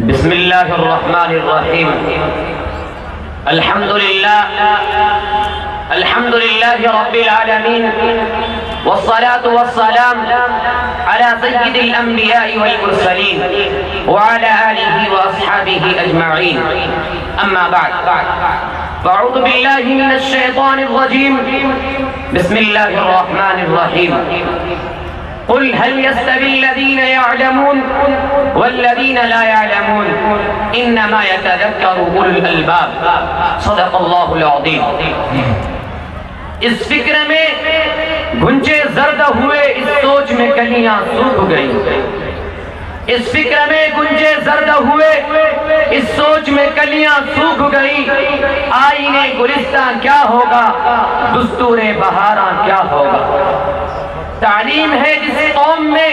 بسم اللہ الرحمن الرحیم الحمد للہ رب العالمین والصلاة والسلام على سید الانبیاء والمرسلین وعلى آلہ واصحابہ اجمعین اما بعد فاعوذ باللہ من الشیطان الرجیم بسم اللہ الرحمن الرحیم قل هل يستوي الذين يعلمون والذين لا يعلمون انما يتذكر اولو الالباب صدق اللہ العظیم۔ اس فکر میں گھنچے زرد ہوئے، اس سوچ میں کلیاں سوکھ گئی۔ اس فکر میں گنجے زرد ہوئے، اس سوچ میں کلیاں سوکھ گئی۔ آئینے گلستان کیا ہوگا، دستور بہاراں کیا ہوگا۔ تعلیم ہے جس قوم میں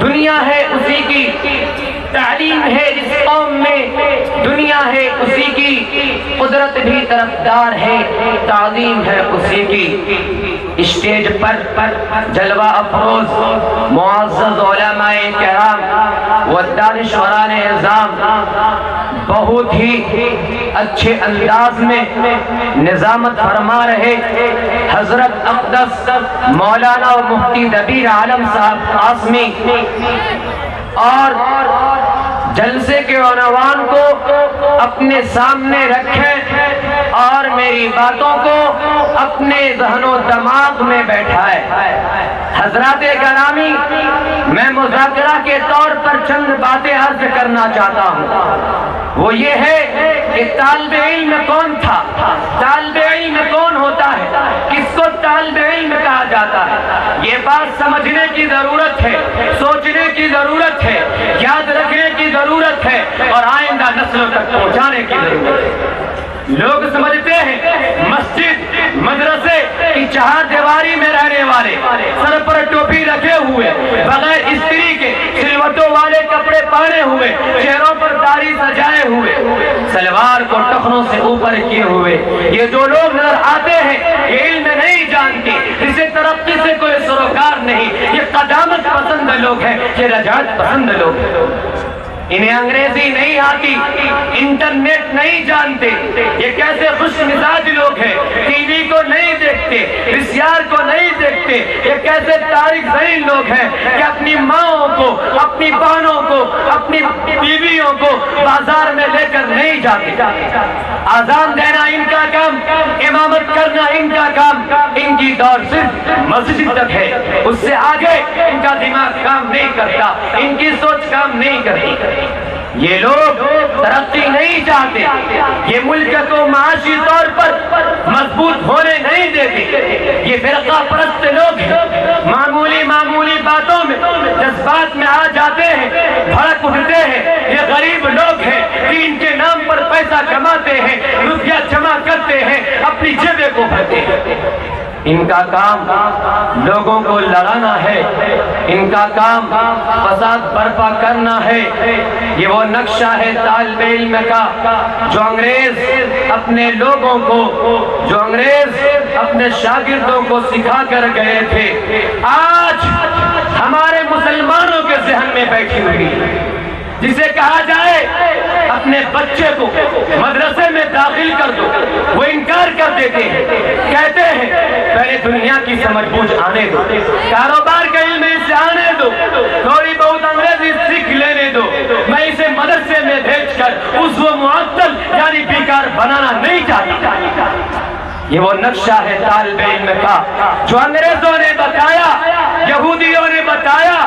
دنیا ہے اسی کی، تعلیم ہے جس قوم میں دنیا ہے اسی کی، قدرت بھی طرفدار ہے، تعظیم ہے اسی کی۔ اسٹیج پر جلوہ افروز معزز علماء کرام و دانشوران اعظام بہت ہی اچھے انداز میں نظامت فرما رہے حضرت اقدس مولانا و مفتی دبیر عالم صاحب قاسمی، اور جلسے کے عنوان کو اپنے سامنے رکھیں اور میری باتوں کو اپنے ذہن و دماغ میں بیٹھائے۔ حضرات گرامی، میں مذاکرہ کے طور پر چند باتیں عرض کرنا چاہتا ہوں۔ وہ یہ ہے کہ طالب علم کون تھا، طالب علم کون ہوتا ہے، کس کو طالب علم کہا جاتا ہے، یہ بات سمجھنے کی ضرورت ہے، سوچنے کی ضرورت ہے، یاد رکھنے کی ضرورت ہے اور آئندہ نسلوں تک پہنچانے کی ضرورت ہے۔ لوگ سمجھتے ہیں مسجد مدرسے کی چہار دیواری میں رہنے والے، سر پر ٹوپی رکھے ہوئے، بغیر استری کے سلوٹوں والے کپڑے پہنے ہوئے، چہروں پر داڑھی سجائے ہوئے، سلوار کو ٹخنوں سے اوپر کیے ہوئے، یہ جو لوگ نظر آتے ہیں یہ علم نہیں جانتے، اسے ترقی سے کوئی سروکار نہیں، یہ قدامت پسند لوگ ہیں، یہ رجعت پسند لوگ ہیں۔ انہیں انگریزی نہیں آتی، انٹرنیٹ نہیں جانتے، یہ کیسے خوش مزاج لوگ ہیں، ٹی وی کو نہیں دیکھتے، ویسیار کو نہیں دیکھتے، یہ کیسے تاریخ ذہین لوگ ہیں کہ اپنی ماں کو، اپنی بہنوں کو، اپنی بیویوں کو بازار میں لے کر نہیں جاتے۔ آزان دینا ان کا کام، امامت کرنا ان کا کام، ان کی دور صرف مسجد تک ہے، اس سے آگے ان کا دماغ کام نہیں کرتا، ان کی سوچ کام نہیں کرتی۔ یہ لوگ ترقی نہیں چاہتے، یہ ملک کو معاشی طور پر مضبوط ہونے نہیں دیتے، یہ فرقہ پرست لوگ ہیں، معمولی باتوں میں جذبات میں آ جاتے ہیں، بھڑک اٹھتے ہیں، یہ غریب لوگ ہیں، دین کے نام پر پیسہ کماتے ہیں، روپیہ جمع کرتے ہیں، اپنی جیبیں کو بھرتے ہیں۔ ان کا کام لوگوں کو لڑانا ہے، ان کا کام فساد برپا کرنا ہے۔ یہ وہ نقشہ ہے طالب علم کا جو انگریز اپنے لوگوں کو، جو انگریز اپنے شاگردوں کو سکھا کر گئے تھے، آج ہمارے مسلمانوں کے ذہن میں بیٹھی ہوئی ہے۔ جسے کہا جائے اپنے بچے کو مدرسے میں داخل کر دو، وہ انکار کر دیتے ہیں، کہتے ہیں پہلے دنیا کی سمجھ بوجھ آنے دو، کاروبار کا علم اسے آنے دو، تھوڑی بہت انگریزی سیکھ لینے دو، میں اسے مدرسے میں بھیج کر عضو معطل یعنی بیکار بنانا نہیں چاہتا۔ یہ وہ نقشہ ہے طالب علم کا جو انگریزوں نے بتایا، یہودیوں نے بتایا،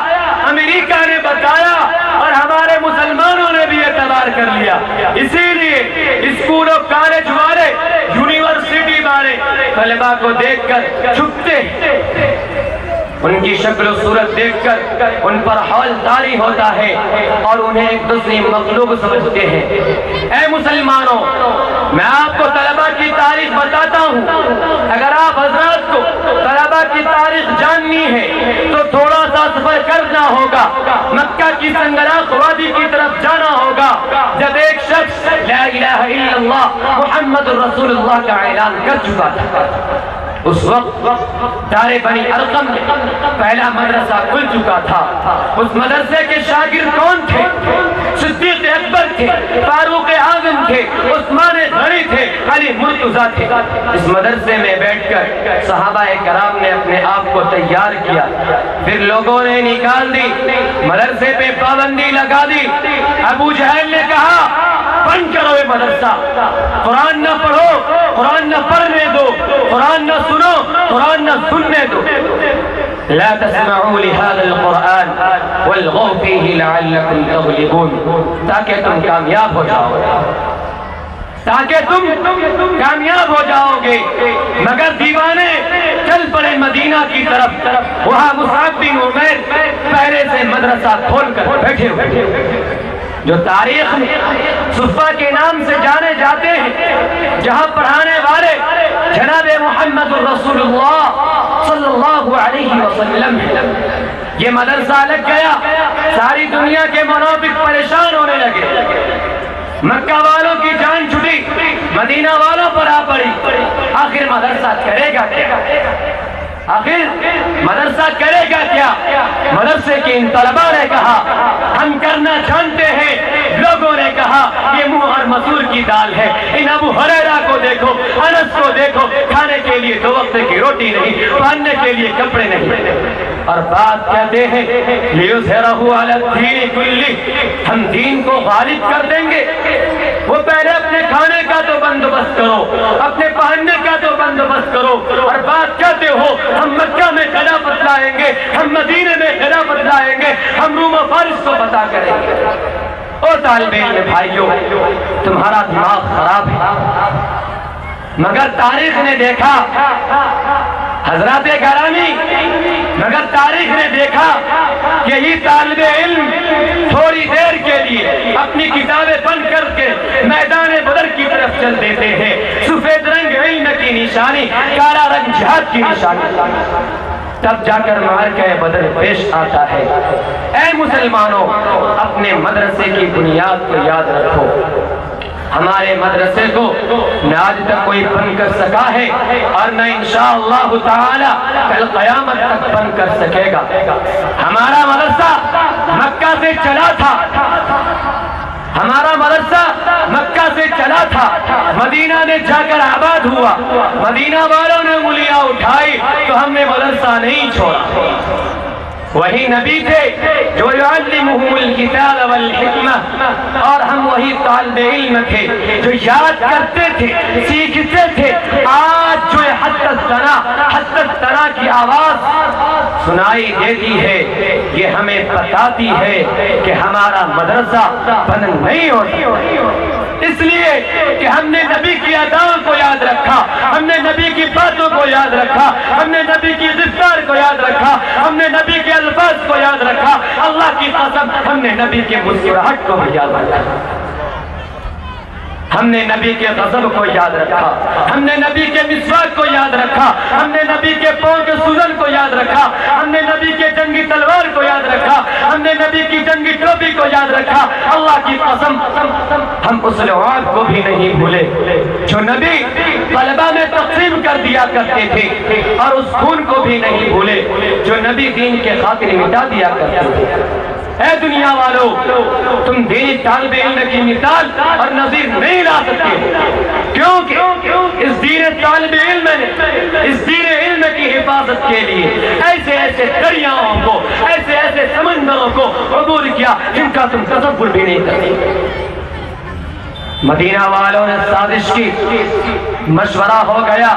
امریکہ نے بتایا اور ہمارے مسلمانوں نے بھی اعتبار کر لیا۔ اسی لیے اسکول اور کالج والے، یونیورسٹی والے طلباء کو دیکھ کر چھپتے ہیں، ان کی شکل و صورت دیکھ کر ان پر حول طاری ہوتا ہے اور انہیں ایک دوسری مخلوق سمجھتے ہیں۔ اے مسلمانوں، میں آپ کو طلباء کی تاریخ بتاتا ہوں، اگر آپ حضرات کو طلباء کی تاریخ جاننی ہے تو تھوڑا سا سفر کرنا ہوگا، مکہ کی سنگلاخ وادی کی طرف جانا ہوگا، جب ایک شخص لا الہ الا اللہ محمد رسول اللہ کا اعلان کر چکا تھا۔ اس وقت دار بنی ارقم پہلا مدرسہ کھل چکا تھا۔ اس مدرسے کے شاگرد کون تھے؟ صدیق اکبر تھے، فاروق اعظم تھے، عثمان غنی تھے، علی مرتضیٰ تھے۔ اس مدرسے میں بیٹھ کر صحابہ کرام نے اپنے آپ کو تیار کیا، پھر لوگوں نے نکال دی، مدرسے پہ پابندی لگا دی۔ ابو جہل نے کہا بند کرو یہ مدرسہ، قرآن نہ پڑھو، قرآن نہ پڑھنے دو، قرآن نہ سنو، قرآن نہ سننے دو۔ لا تسمعوا لهذا القرآن والغوا فيه لعلكم تغلبون، تاکہ تم کامیاب ہو جاؤ، تاکہ تم کامیاب ہو جاؤ گے۔ مگر دیوانے چل پڑے مدینہ کی طرف، وہاں مصعب بن عمیر پہلے سے مدرسہ کھول کر بیٹھے ہوئے، جو تاریخ میں صفہ کے نام سے جانے جاتے ہیں، جہاں پڑھانے والے جناب محمد رسول اللہ صلی اللہ علیہ وسلم ہے۔ یہ مدرسہ لگ گیا، ساری دنیا کے منافق پریشان ہونے لگے، مکہ والوں کی جان چھٹی، مدینہ والوں پر آ پڑی۔ آخر مدرسہ کرے گا کیا؟ آخر مدرسہ کرے گا کیا؟ مدرسے کے ان طلباء نے کہا ہم کرنا جانتے ہیں۔ لوگوں نے کہا یہ منہ اور مسور کی دال ہے، ان ابو ہریرہ کو دیکھو، انس کو دیکھو، کھانے کے لیے 2 وقت کی روٹی نہیں، پہننے کے لیے کپڑے نہیں، اور بات کہتے ہیں لیظہرہ علی الدین کلہ، ہم دین کو غالب کر دیں گے۔ وہ پہلے اپنے کھانے کا تو بندوبست کرو، اپنے پہننے کا تو بندوبست کرو، اور بات کہتے ہو ہم مکہ میں خلافت لائیں گے، ہم مدینے میں خلافت لائیں گے، ہم روم و فارس کو پتہ کریں گے۔ او طالب علم بھائیو، تمہارا دماغ خراب ہے، مگر تاریخ نے دیکھا حضرات گرامی، مگر تاریخ نے دیکھا کہ یہ طالب علم تھوڑی دیر کے لیے اپنی کتابیں بند کر کے میدان بدر کی طرف چل دیتے ہیں۔ سفید رنگ علم کی نشانی، کالا رنگ جہاد کی نشانی، تب جا کر معرکہ بدر پیش آتا ہے۔ اے مسلمانوں، اپنے مدرسے کی بنیاد کو یاد رکھو۔ ہمارے مدرسے کو نہ آج تک کوئی بن کر سکا ہے، اور نہ انشاءاللہ تعالی کل قیامت تک بن کر سکے گا۔ ہمارا مدرسہ مکہ سے چلا تھا، ہمارا مدرسہ مکہ سے چلا تھا، مدینہ میں جا کر آباد ہوا، مدینہ والوں نے انگلیاں اٹھائی تو ہم نے مدرسہ نہیں چھوڑا۔ وہی نبی تھے جو یعلمہم الکتاب والحکمہ، اور ہم وہی طالب علم تھے جو یاد کرتے تھے، سیکھتے تھے۔ آج جو حتی الثنا کی آواز سنائی دیتی ہے، یہ ہمیں بتاتی ہے کہ ہمارا مدرسہ بند نہیں ہوتا، اس لیے کہ ہم نے نبی کی اداؤں کو یاد رکھا، ہم نے نبی کی باتوں کو یاد رکھا، ہم نے نبی کی رفتار کو یاد رکھا، ہم نے نبی کے الفاظ کو یاد رکھا۔ اللہ کی قسم ہم نے نبی کے مسکراہٹ کو بھی یاد رکھا، ہم نے نبی کے غضب کو یاد رکھا، ہم نے نبی کے مسواک کو یاد رکھا، ہم نے نبی کے پاؤں کے سوزن کو یاد رکھا، ہم نے نبی کے جنگی تلوار کو یاد رکھا، ہم نے نبی کی جنگی ٹوپی کو یاد رکھا۔ اللہ کی قسم ہم اس لعاب کو بھی نہیں بھولے جو نبی طلبہ میں تقسیم کر دیا کرتے تھے، اور اس خون کو بھی نہیں بھولے جو نبی دین کے خاطر مٹا دیا کرتے تھے۔ اے دنیا والو، تم دینی طالب علم کی مثال اور نظیر نہیں لا سکتے، کیونکہ اس دین طالب علم نے اس دین علم کی حفاظت کے لیے ایسے ایسے دریاؤں کو، ایسے ایسے سمندروں کو عبور کیا جن کا تم تصور بھی نہیں کرتے۔ مدینہ والوں نے سازش کی، مشورہ ہو گیا،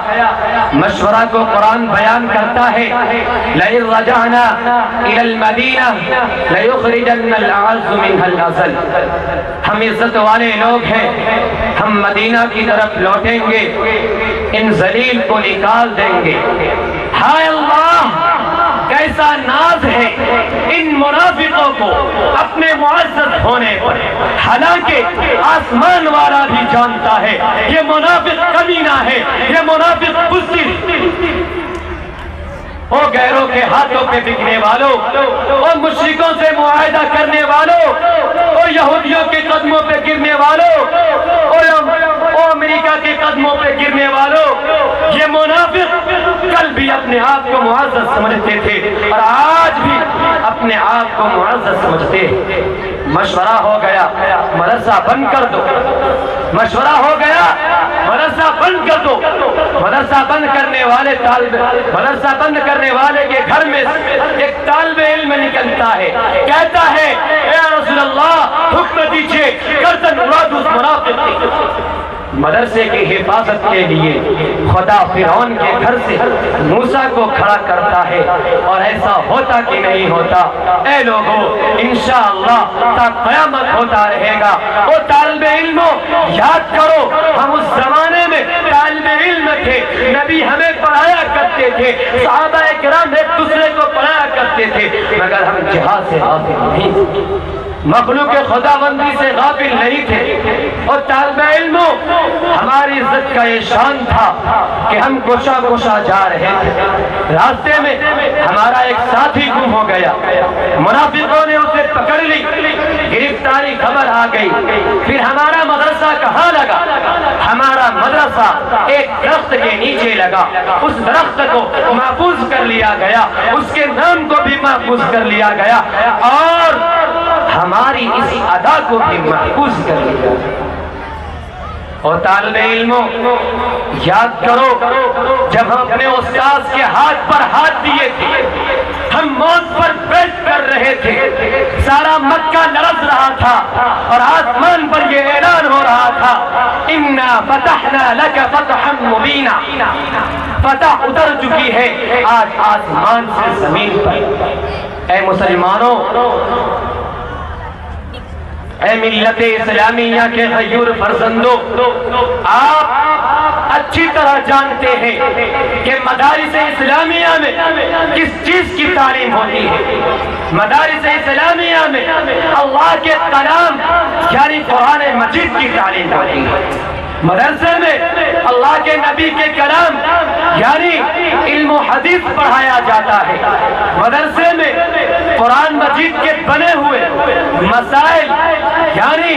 مشورہ کو قرآن بیان کرتا ہے لَإِن رَجَعْنَا إِلَى الْمَدِينَةِ لَيُخْرِجَنَّ الْأَعَزُّ مِنْهَا الْأَذَلَّ، ہم عزت والے لوگ ہیں، ہم مدینہ کی طرف لوٹیں گے، ان ذلیل کو نکال دیں گے۔ ہائے اللہ، کیسا ناز ہے ان منافقوں کو اپنے معزز ہونے پر، حالانکہ آسمان والا بھی جانتا ہے یہ منافق کمینہ ہے، یہ منافق بزدل۔ او غیروں کے ہاتھوں پہ بکنے والوں، او مشرکوں سے معاہدہ کرنے والوں، او یہودیوں کے قدموں پہ گرنے والوں، او امریکہ کے قدموں پہ گرنے والوں، یہ منافق کل بھی اپنے آپ کو معزز سمجھتے تھے اور آج بھی اپنے آپ کو معزز سمجھتے ہیں، مشورہ ہو گیا مدرسہ بند کر دو، مشورہ ہو گیا مدرسہ بند کر دو۔ مدرسہ بند کرنے والے کے گھر میں ایک طالب علم نکلتا ہے، کہتا ہے اے رسول اللہ حکم دیجئے، گردن اڑا دو اس منافق کی۔ مدرسے کی حفاظت کے لیے خدا فرعون کے گھر سے موسیٰ کو کھڑا کرتا ہے، اور ایسا ہوتا کہ نہیں ہوتا؟ اے لوگوں انشاءاللہ تا قیامت ہوتا رہے گا۔ وہ طالب علموں یاد کرو، ہم اس زمانے میں طالب علم تھے، نبی ہمیں پڑھایا کرتے تھے، صحابہ کرام ایک دوسرے کو پڑھایا کرتے تھے، مگر ہم جہاد سے غافل نہیں تھے، مخلوق خدا بندی سے غافل نہیں تھے۔ اور طالب علموں ہماری عزت کا یہ شان تھا کہ ہم کوشا کوشا جا رہے تھے، راستے میں ہمارا ایک ساتھی گم ہو گیا، منافقوں نے اسے پکڑ لی، گرفتاری خبر آ گئی۔ پھر ہمارا مدرسہ کہاں لگا؟ ہمارا مدرسہ ایک درخت کے نیچے لگا، اس درخت کو محفوظ کر لیا گیا، اس کے نام کو بھی محفوظ کر لیا گیا، اور ہماری اس ادا کو بھی محفوظ کر لیا گیا۔ اور طالب علموں یاد کرو، جب ہم اپنے استاذ کے ہاتھ پر ہاتھ دیے تھے، ہم موت پر بیٹھ کر رہے تھے، سارا مکہ لرز رہا تھا، اور آسمان پر یہ اعلان ہو رہا تھا اِنَّا فَتَحْنَا لَكَ فَتْحًا مُبِينًا، فتح اتر چکی ہے آج آسمان سے زمین پر۔ اے مسلمانوں، اے ملت اسلامیہ کے غیور فرزندوں، آپ اچھی طرح جانتے ہیں کہ مدارس اسلامیہ میں کس چیز کی تعلیم ہوتی ہے۔ مدارس اسلامیہ میں اللہ کے کلام یعنی قرآن مجید کی تعلیم ہوتی ہے۔ مدرسے میں اللہ کے نبی کے کلام یعنی علم و حدیث پڑھایا جاتا ہے۔ مدرسے میں قرآن مجید کے بنے ہوئے مسائل یعنی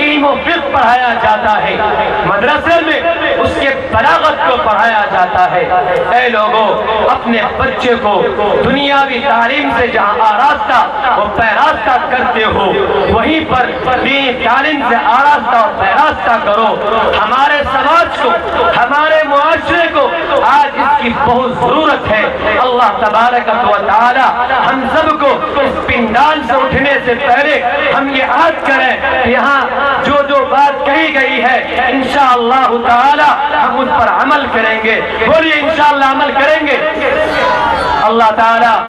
علم و فقہ پڑھایا جاتا ہے۔ مدرسے میں اس کے بلاغت کو پڑھایا جاتا ہے۔ اے لوگوں، اپنے بچے کو دنیاوی تعلیم سے جہاں آراستہ و پیراستہ کرتے ہو، وہیں پر دینی تعلیم سے آراستہ و پیراستہ کرو۔ ہمارے سماج کو، ہمارے معاشرے کو آج اس کی بہت ضرورت ہے۔ اللہ تبارک و تعالی ہم سب کو اس پنڈال سے اٹھنے سے پہلے ہم یہ عہد کریں کہ یہاں جو بات کہی گئی ہے انشاءاللہ تعالی ہم اس پر عمل کریں گے۔ بولیے انشاءاللہ عمل کریں گے۔ اللہ تعالی